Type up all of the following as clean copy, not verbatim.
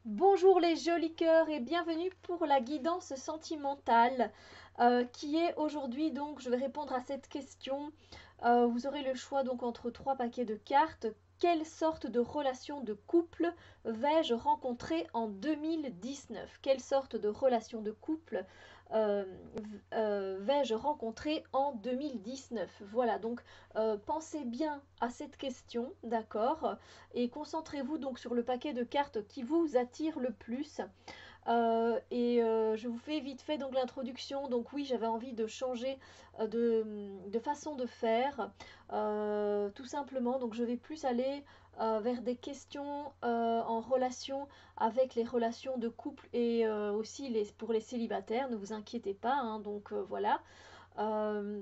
Bonjour les jolis cœurs et bienvenue pour la guidance sentimentale qui est aujourd'hui donc je vais répondre à cette question. Vous aurez le choix donc entre trois paquets de cartes. Quelle sorte de relation de couple vais-je rencontrer en 2019? Quelle sorte de relation de couple euh, vais-je rencontrer en 2019? Voilà, donc pensez bien à cette question, d'accord? Et concentrez-vous donc sur le paquet de cartes qui vous attire le plus. Je vous fais vite fait donc l'introduction. Donc oui, j'avais envie de changer de façon de faire, tout simplement. Donc je vais plus aller vers des questions en relation avec les relations de couple et aussi pour les célibataires. Ne vous inquiétez pas, hein, donc voilà. Euh,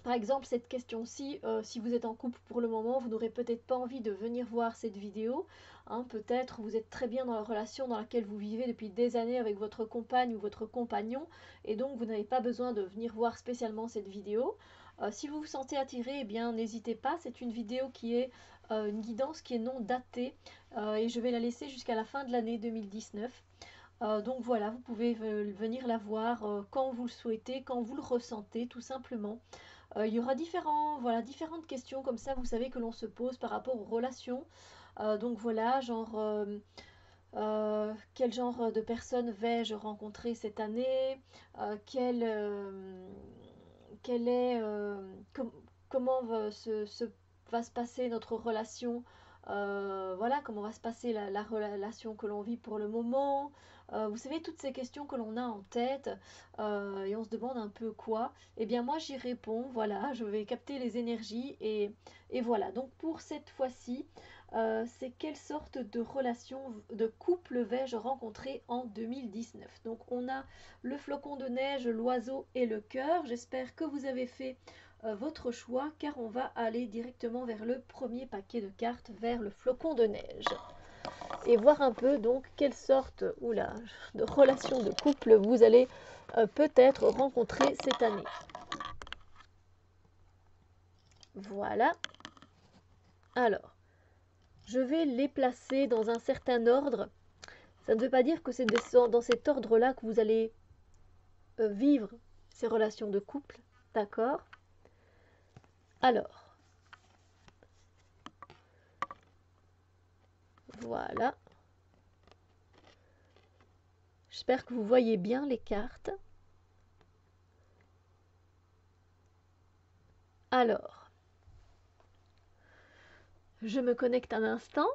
Par exemple, cette question-ci, si vous êtes en couple pour le moment, vous n'aurez peut-être pas envie de venir voir cette vidéo, hein. Peut-être vous êtes très bien dans la relation dans laquelle vous vivez depuis des années avec votre compagne ou votre compagnon, et donc vous n'avez pas besoin de venir voir spécialement cette vidéo. Si vous vous sentez attiré, eh bien n'hésitez pas, c'est une vidéo qui est une guidance qui est non datée, et je vais la laisser jusqu'à la fin de l'année 2019. Donc voilà, vous pouvez venir la voir quand vous le souhaitez, quand vous le ressentez, tout simplement. Il y aura voilà, différentes questions comme ça, vous savez, que l'on se pose par rapport aux relations. Donc voilà, quel genre de personnes vais-je rencontrer cette année? Quel, quel est, com- Comment va se passer notre relation? Voilà, comment va se passer la relation que l'on vit pour le moment? Vous savez, toutes ces questions que l'on a en tête, et on se demande un peu quoi. Eh bien, moi, j'y réponds. Voilà, je vais capter les énergies et voilà. Donc, pour cette fois-ci, c'est quelle sorte de relation de couple vais-je rencontrer en 2019? Donc on a le flocon de neige, l'oiseau et le cœur. J'espère que vous avez fait votre choix car on va aller directement vers le premier paquet de cartes, vers le flocon de neige. Et voir un peu donc quelle sorte de relation de couple vous allez peut-être rencontrer cette année. Voilà. Alors, je vais les placer dans un certain ordre. Ça ne veut pas dire que c'est dans cet ordre-là que vous allez vivre ces relations de couple, d'accord? Alors, voilà. J'espère que vous voyez bien les cartes. Alors, je me connecte un instant.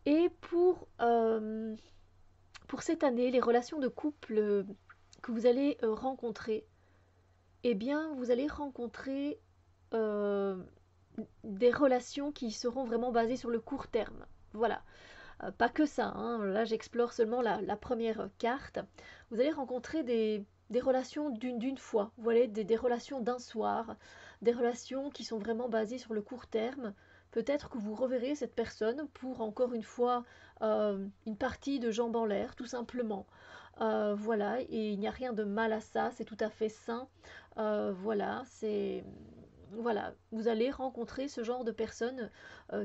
Et pour cette année, les relations de couple que vous allez rencontrer, eh bien, vous allez rencontrer euh, des relations qui seront vraiment basées sur le court terme. Voilà. Pas que ça, hein. Là j'explore seulement la première carte. Vous allez rencontrer des relations d'une fois, vous voyez, des relations d'un soir, des relations qui sont vraiment basées sur le court terme. Peut-être que vous reverrez cette personne pour encore une fois une partie de jambes en l'air, tout simplement. Voilà, et il n'y a rien de mal à ça, c'est tout à fait sain. Voilà, voilà, vous allez rencontrer ce genre de personne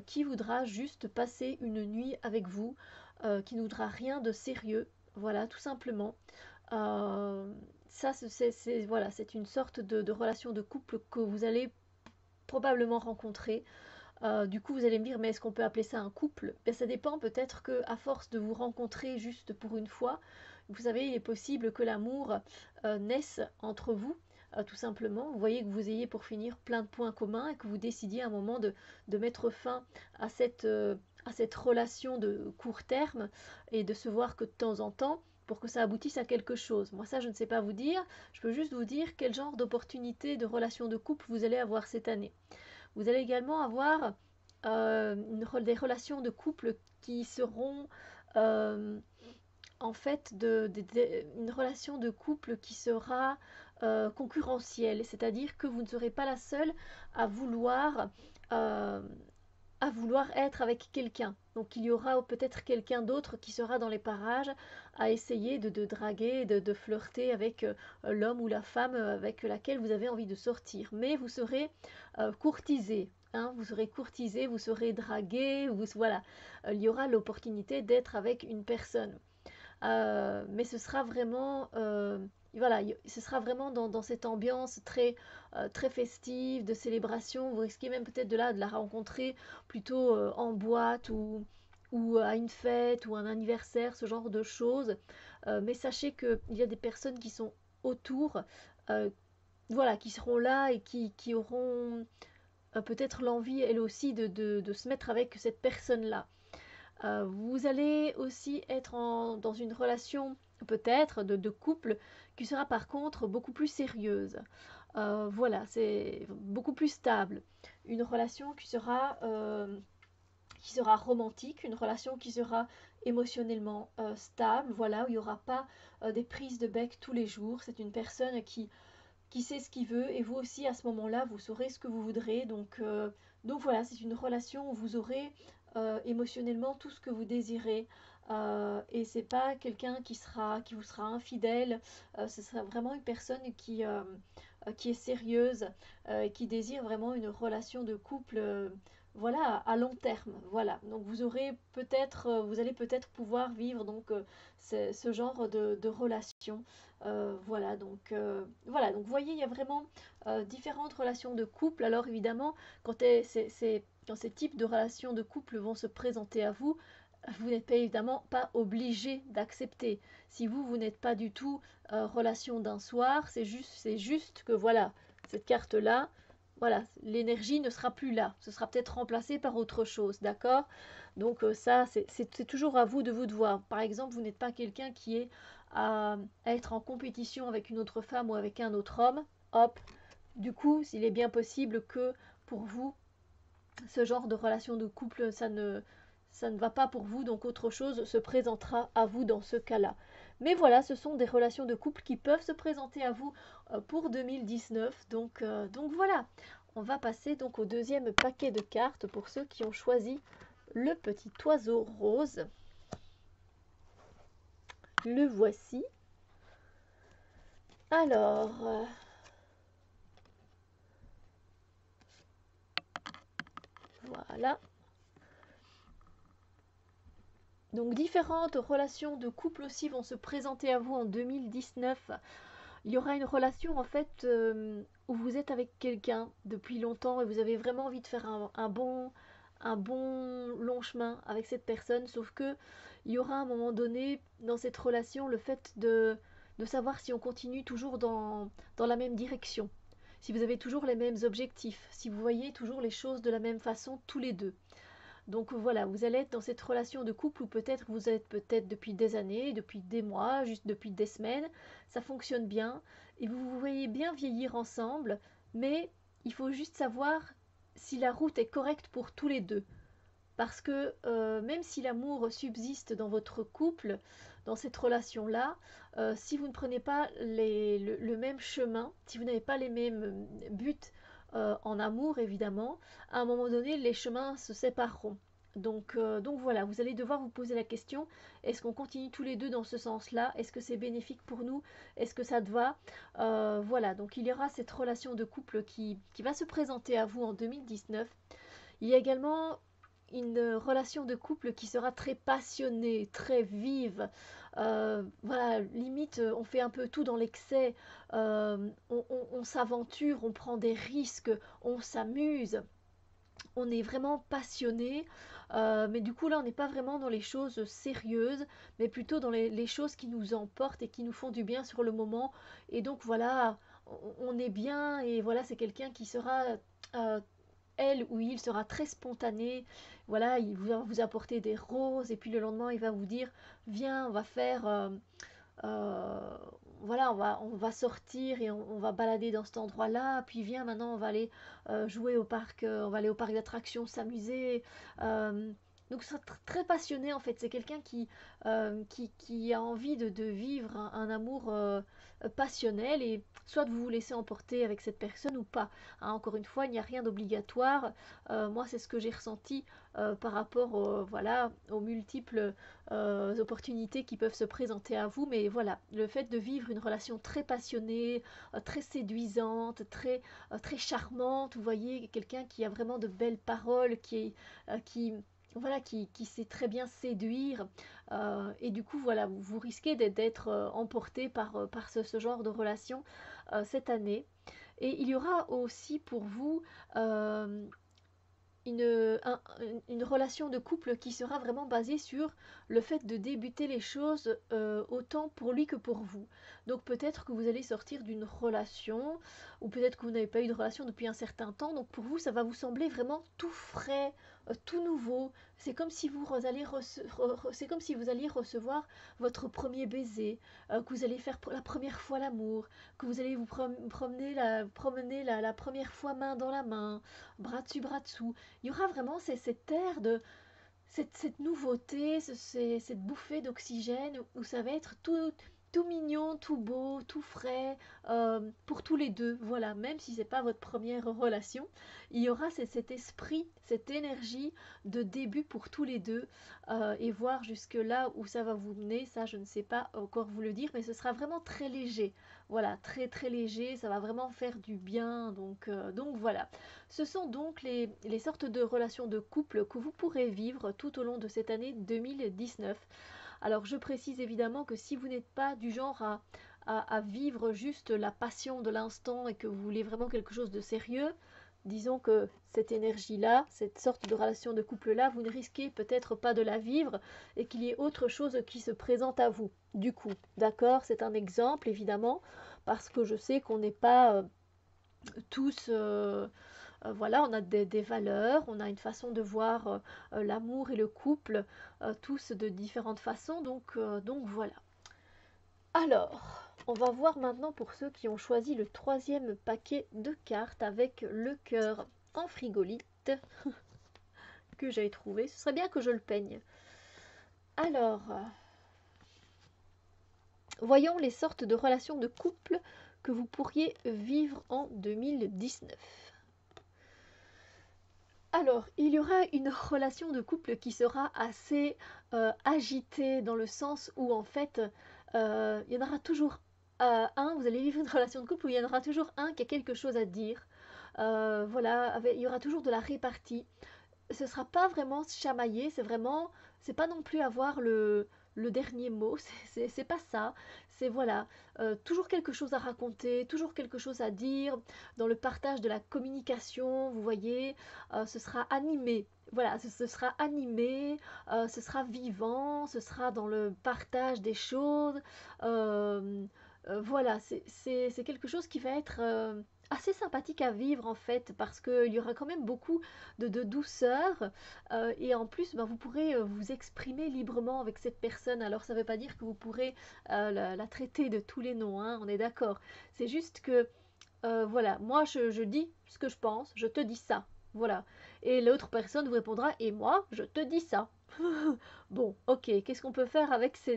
qui voudra juste passer une nuit avec vous, qui ne voudra rien de sérieux, voilà, tout simplement. Euh, Ça, voilà, c'est une sorte de relation de couple que vous allez probablement rencontrer. Du coup, vous allez me dire, mais est-ce qu'on peut appeler ça un couple? Ben, ça dépend, peut-être que à force de vous rencontrer juste pour une fois, vous savez, il est possible que l'amour naisse entre vous, tout simplement. Vous voyez que vous ayez pour finir plein de points communs et que vous décidiez à un moment de mettre fin à cette relation de court terme et de se voir que de temps en temps pour que ça aboutisse à quelque chose. Moi, ça, je ne sais pas vous dire. Je peux juste vous dire quel genre d'opportunité de relation de couple vous allez avoir cette année. Vous allez également avoir des relations de couple qui seront euh, en fait une relation de couple qui sera concurrentielle, c'est-à-dire que vous ne serez pas la seule à euh, à vouloir être avec quelqu'un. Donc il y aura peut-être quelqu'un d'autre qui sera dans les parages à essayer de draguer, de flirter avec l'homme ou la femme avec laquelle vous avez envie de sortir. Mais vous serez courtisé. hein, vous serez courtisé, vous serez dragué, voilà, il y aura l'opportunité d'être avec une personne. Mais ce sera vraiment, voilà, ce sera vraiment dans cette ambiance très festive, de célébration. Vous risquez même peut-être de la rencontrer plutôt en boîte ou à une fête ou un anniversaire, ce genre de choses. Mais sachez qu'il y a des personnes qui sont autour, euh, voilà, qui seront là et qui auront peut-être l'envie, elles aussi, de se mettre avec cette personne-là. Vous allez aussi être dans une relation peut-être de couple qui sera par contre beaucoup plus sérieuse. Voilà, c'est beaucoup plus stable. Une relation qui sera romantique, une relation qui sera émotionnellement stable, voilà, où il n'y aura pas des prises de bec tous les jours. C'est une personne qui sait ce qu'il veut et vous aussi à ce moment-là, vous saurez ce que vous voudrez. Donc voilà, c'est une relation où vous aurez émotionnellement tout ce que vous désirez. Et c'est pas quelqu'un qui vous sera infidèle. Ce sera vraiment une personne qui est sérieuse, qui désire vraiment une relation de couple, voilà, à long terme. Voilà. Donc vous allez peut-être pouvoir vivre donc ce genre de relation. Voilà. Donc, vous voyez, il y a vraiment différentes relations de couple. Alors, évidemment, quand ces types de relations de couple vont se présenter à vous, vous n'êtes pas évidemment pas obligé d'accepter. Si vous n'êtes pas du tout relation d'un soir, c'est juste que voilà, cette carte-là, voilà, l'énergie ne sera plus là. Ce sera peut-être remplacé par autre chose, d'accord? Donc ça, c'est toujours à vous de voir. Par exemple, vous n'êtes pas quelqu'un qui est à être en compétition avec une autre femme ou avec un autre homme. Hop, du coup, il est bien possible que pour vous, ce genre de relation de couple, ça ne va pas pour vous, donc autre chose se présentera à vous dans ce cas-là. Mais voilà, ce sont des relations de couple qui peuvent se présenter à vous pour 2019. Donc voilà, on va passer donc au deuxième paquet de cartes pour ceux qui ont choisi le petit oiseau rose. Le voici. Alors, voilà. Donc différentes relations de couple aussi vont se présenter à vous en 2019. Il y aura une relation en fait où vous êtes avec quelqu'un depuis longtemps et vous avez vraiment envie de faire un bon long chemin avec cette personne, sauf que il y aura un moment donné dans cette relation le fait de savoir si on continue toujours dans la même direction, si vous avez toujours les mêmes objectifs, si vous voyez toujours les choses de la même façon tous les deux. Donc voilà, vous allez être dans cette relation de couple où peut-être vous êtes peut-être depuis des années, depuis des mois, juste depuis des semaines, ça fonctionne bien et vous vous voyez bien vieillir ensemble, mais il faut juste savoir si la route est correcte pour tous les deux. Parce que même si l'amour subsiste dans votre couple, dans cette relation-là, si vous ne prenez pas le même chemin, si vous n'avez pas les mêmes buts en amour, évidemment, à un moment donné, les chemins se sépareront. Donc voilà, vous allez devoir vous poser la question, est-ce qu'on continue tous les deux dans ce sens-là? Est-ce que c'est bénéfique pour nous? Est-ce que ça te va? Voilà, donc il y aura cette relation de couple qui va se présenter à vous en 2019. Il y a également une relation de couple qui sera très passionnée, très vive. Voilà, limite, on fait un peu tout dans l'excès. On s'aventure, on prend des risques, on s'amuse. On est vraiment passionné. Mais du coup, là, on n'est pas vraiment dans les choses sérieuses, mais plutôt dans les choses qui nous emportent et qui nous font du bien sur le moment. Et donc, voilà, on est bien. Et voilà, c'est quelqu'un qui sera euh, elle ou il sera très spontané. Voilà, il va vous apporter des roses et puis le lendemain il va vous dire viens, on va faire euh, voilà, on va sortir et on va balader dans cet endroit-là. Puis viens, maintenant on va aller jouer au parc, on va aller au parc d'attractions, s'amuser. Euh, Donc, c'est très passionné en fait. C'est quelqu'un qui a envie de vivre un amour passionnel et soit vous vous laissez emporter avec cette personne ou pas. Hein, encore une fois, il n'y a rien d'obligatoire. Moi, c'est ce que j'ai ressenti par rapport voilà, aux multiples opportunités qui peuvent se présenter à vous. Mais voilà, le fait de vivre une relation très passionnée, très séduisante, très charmante, vous voyez, quelqu'un qui a vraiment de belles paroles, qui voilà, qui sait très bien séduire. Et du coup, voilà, vous risquez d'être emporté par ce genre de relation cette année. Et il y aura aussi pour vous une relation de couple qui sera vraiment basée sur le fait de débuter les choses autant pour lui que pour vous. Donc peut-être que vous allez sortir d'une relation, ou peut-être que vous n'avez pas eu de relation depuis un certain temps, donc pour vous ça va vous sembler vraiment tout frais, tout nouveau. C'est comme si c'est comme si vous alliez recevoir votre premier baiser, que vous allez faire pour la première fois l'amour, que vous allez vous promener la première fois main dans la main, bras dessus, bras dessous. Il y aura vraiment cet air de cette nouveauté, cette bouffée d'oxygène où ça va être tout mignon, tout beau, tout frais pour tous les deux. Voilà, même si c'est pas votre première relation, il y aura cet esprit, cette énergie de début pour tous les deux et voir jusque là où ça va vous mener, ça je ne sais pas encore vous le dire, mais ce sera vraiment très léger. Voilà, très très léger, ça va vraiment faire du bien. Donc voilà. Ce sont donc les sortes de relations de couple que vous pourrez vivre tout au long de cette année 2019. Alors je précise évidemment que si vous n'êtes pas du genre à vivre juste la passion de l'instant et que vous voulez vraiment quelque chose de sérieux, disons que cette énergie-là, cette sorte de relation de couple-là, vous ne risquez peut-être pas de la vivre et qu'il y ait autre chose qui se présente à vous. Du coup, d'accord, c'est un exemple évidemment, parce que je sais qu'on n'est pas tous voilà, on a des valeurs, on a une façon de voir l'amour et le couple, tous de différentes façons, donc voilà. Alors, on va voir maintenant pour ceux qui ont choisi le troisième paquet de cartes avec le cœur en frigolite que j'ai trouvé. Ce serait bien que je le peigne. Alors, voyons les sortes de relations de couple que vous pourriez vivre en 2019. Alors, il y aura une relation de couple qui sera assez agitée dans le sens où en fait, il y en aura toujours vous allez vivre une relation de couple où il y en aura toujours un qui a quelque chose à dire. Voilà, il y aura toujours de la répartie. Ce sera pas vraiment chamaillé, c'est pas non plus avoir le dernier mot, c'est pas ça. C'est voilà, toujours quelque chose à raconter, toujours quelque chose à dire, dans le partage de la communication, vous voyez, ce sera animé. Voilà, ce sera animé, ce sera vivant, ce sera dans le partage des choses. euh, voilà, c'est quelque chose qui va être assez sympathique à vivre en fait, parce qu'il y aura quand même beaucoup de douceur et en plus ben, vous pourrez vous exprimer librement avec cette personne. Alors ça ne veut pas dire que vous pourrez la traiter de tous les noms, hein, on est d'accord. C'est juste que voilà, moi je dis ce que je pense, je te dis ça. Voilà. Et l'autre personne vous répondra, et moi, je te dis ça. Bon, ok, qu'est-ce qu'on peut faire avec ces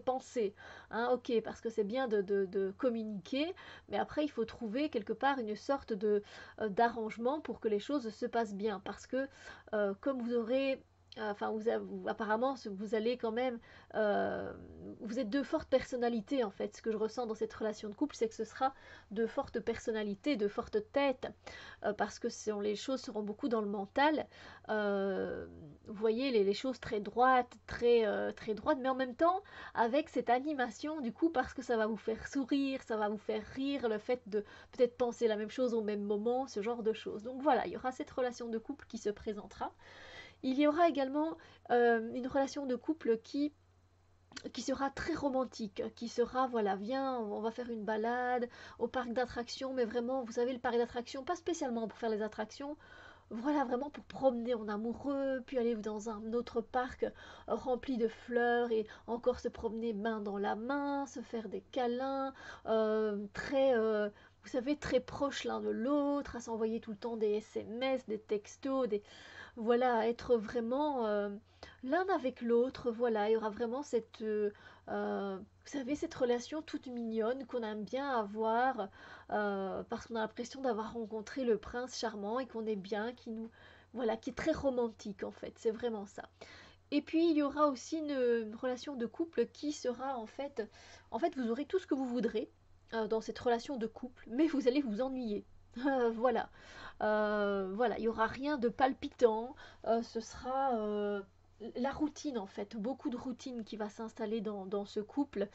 pensées, hein, ok, parce que c'est bien de communiquer, mais après il faut trouver quelque part une sorte d'arrangement pour que les choses se passent bien, parce que comme vous aurez enfin, apparemment, vous allez quand même, euh, vous êtes deux fortes personnalités en fait. Ce que je ressens dans cette relation de couple, c'est que ce sera de fortes personnalités, de fortes têtes, parce que les choses seront beaucoup dans le mental. Euh, vous voyez les choses très droites, très droites, mais en même temps avec cette animation du coup, parce que ça va vous faire sourire, ça va vous faire rire, le fait de peut-être penser la même chose au même moment, ce genre de choses. Donc voilà, il y aura cette relation de couple qui se présentera. Il y aura également une relation de couple qui sera très romantique, qui sera, voilà, viens, on va faire une balade au parc d'attractions, mais vraiment, vous savez, le parc d'attractions, pas spécialement pour faire les attractions, voilà, vraiment pour promener en amoureux, puis aller dans un autre parc rempli de fleurs et encore se promener main dans la main, se faire des câlins, très, vous savez, très proches l'un de l'autre, à s'envoyer tout le temps des SMS, des textos, voilà, à être vraiment l'un avec l'autre, voilà, il y aura vraiment vous savez, cette relation toute mignonne qu'on aime bien avoir, parce qu'on a l'impression d'avoir rencontré le prince charmant et qu'on est bien, voilà, qui est très romantique en fait, c'est vraiment ça. Et puis il y aura aussi une relation de couple qui sera en fait, vous aurez tout ce que vous voudrez dans cette relation de couple, mais vous allez vous ennuyer. Voilà. Voilà, il n'y aura rien de palpitant. Ce sera la routine en fait, beaucoup de routine qui va s'installer dans ce couple.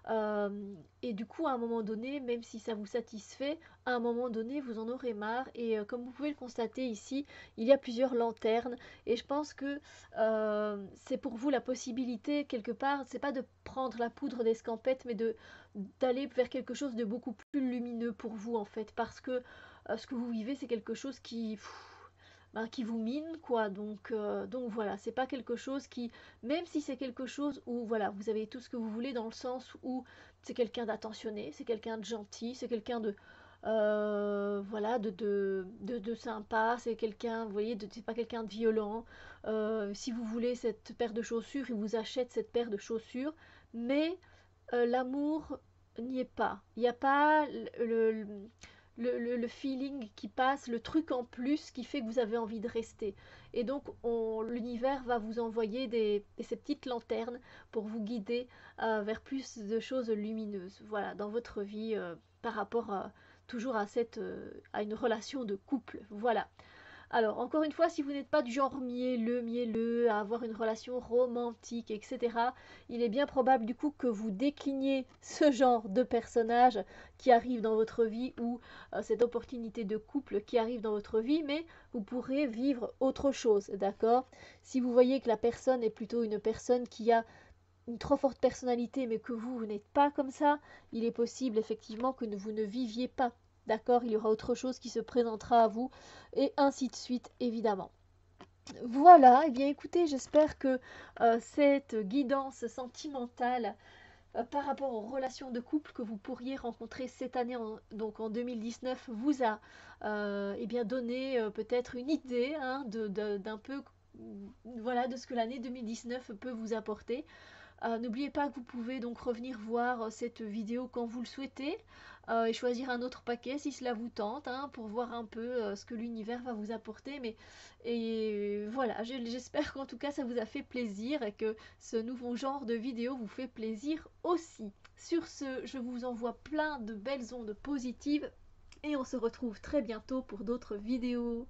Euh, et du coup, à un moment donné, même si ça vous satisfait, à un moment donné, vous en aurez marre. Et comme vous pouvez le constater ici, il y a plusieurs lanternes. Et je pense que c'est pour vous la possibilité, quelque part, c'est pas de prendre la poudre d'escampette, mais d'aller vers quelque chose de beaucoup plus lumineux pour vous, en fait. Parce que ce que vous vivez, c'est quelque chose qui vous mine, quoi. Donc voilà, c'est pas quelque chose qui, même si c'est quelque chose où, voilà, vous avez tout ce que vous voulez dans le sens où c'est quelqu'un d'attentionné, c'est quelqu'un de gentil, c'est quelqu'un voilà, de sympa, c'est quelqu'un, vous voyez, c'est pas quelqu'un de violent. Si vous voulez cette paire de chaussures, il vous achète cette paire de chaussures, mais l'amour n'y est pas. Il n'y a pas le feeling qui passe, le truc en plus qui fait que vous avez envie de rester. Et donc, l'univers va vous envoyer ces petites lanternes pour vous guider vers plus de choses lumineuses, voilà, dans votre vie par rapport toujours à une relation de couple. Voilà. Alors, encore une fois, si vous n'êtes pas du genre mielleux, à avoir une relation romantique, etc., il est bien probable du coup que vous décliniez ce genre de personnage qui arrive dans votre vie ou cette opportunité de couple qui arrive dans votre vie, mais vous pourrez vivre autre chose, d'accord? Si vous voyez que la personne est plutôt une personne qui a une trop forte personnalité, mais que vous n'êtes pas comme ça, il est possible effectivement que vous ne viviez pas. D'accord, il y aura autre chose qui se présentera à vous, et ainsi de suite, évidemment. Voilà, et eh bien écoutez, j'espère que cette guidance sentimentale par rapport aux relations de couple que vous pourriez rencontrer cette année, donc en 2019, vous a eh bien donné peut-être une idée hein, d'un peu voilà, de ce que l'année 2019 peut vous apporter. N'oubliez pas que vous pouvez donc revenir voir cette vidéo quand vous le souhaitez et choisir un autre paquet si cela vous tente hein, pour voir un peu ce que l'univers va vous apporter. Et voilà, j'espère qu'en tout cas ça vous a fait plaisir et que ce nouveau genre de vidéo vous fait plaisir aussi. Sur ce, je vous envoie plein de belles ondes positives et on se retrouve très bientôt pour d'autres vidéos.